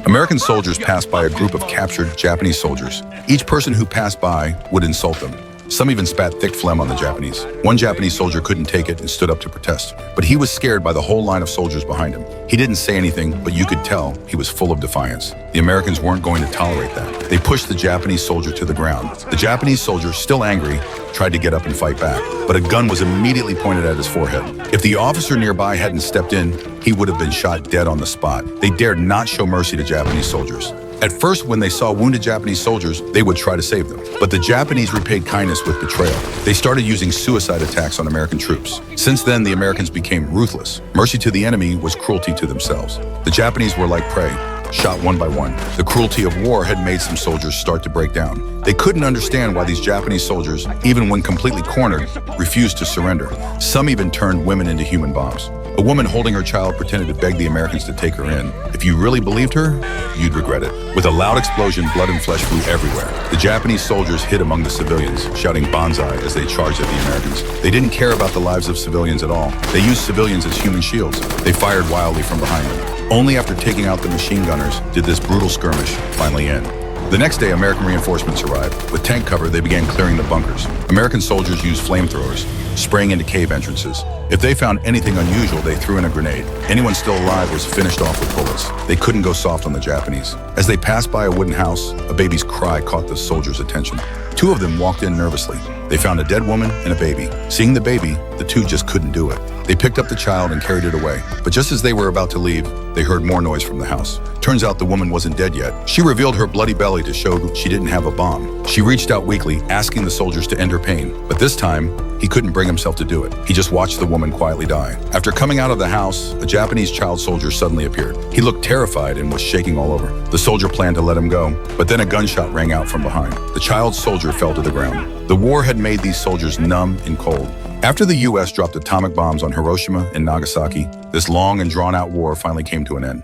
American soldiers passed by a group of captured Japanese soldiers. Each person who passed by would insult them. Some even spat thick phlegm on the Japanese. One Japanese soldier couldn't take it and stood up to protest. But he was scared by the whole line of soldiers behind him. He didn't say anything, but you could tell he was full of defiance. The Americans weren't going to tolerate that. They pushed the Japanese soldier to the ground. The Japanese soldier, still angry, tried to get up and fight back, but a gun was immediately pointed at his forehead. If the officer nearby hadn't stepped in, he would have been shot dead on the spot. They dared not show mercy to Japanese soldiers. At first, when they saw wounded Japanese soldiers, they would try to save them. But the Japanese repaid kindness with betrayal. They started using suicide attacks on American troops. Since then, the Americans became ruthless. Mercy to the enemy was cruelty to themselves. The Japanese were like prey, shot one by one. The cruelty of war had made some soldiers start to break down. They couldn't understand why these Japanese soldiers, even when completely cornered, refused to surrender. Some even turned women into human bombs. A woman holding her child pretended to beg the Americans to take her in. If you really believed her, you'd regret it. With a loud explosion, blood and flesh flew everywhere. The Japanese soldiers hid among the civilians, shouting banzai as they charged at the Americans. They didn't care about the lives of civilians at all. They used civilians as human shields. They fired wildly from behind them. Only after taking out the machine gunners did this brutal skirmish finally end. The next day, American reinforcements arrived. With tank cover, they began clearing the bunkers. American soldiers used flamethrowers, spraying into cave entrances. If they found anything unusual, they threw in a grenade. Anyone still alive was finished off with bullets. They couldn't go soft on the Japanese. As they passed by a wooden house, a baby's cry caught the soldiers' attention. Two of them walked in nervously. They found a dead woman and a baby. Seeing the baby, the two just couldn't do it. They picked up the child and carried it away. But just as they were about to leave, they heard more noise from the house. Turns out the woman wasn't dead yet. She revealed her bloody belly to show she didn't have a bomb. She reached out weakly, asking the soldiers to end her pain. But this time, he couldn't bring himself to do it. He just watched the woman quietly die. After coming out of the house, a Japanese child soldier suddenly appeared. He looked terrified and was shaking all over. The soldier planned to let him go, but then a gunshot rang out from behind. The child soldier fell to the ground. The war had made these soldiers numb and cold. After the U.S. dropped atomic bombs on Hiroshima and Nagasaki, this long and drawn-out war finally came to an end.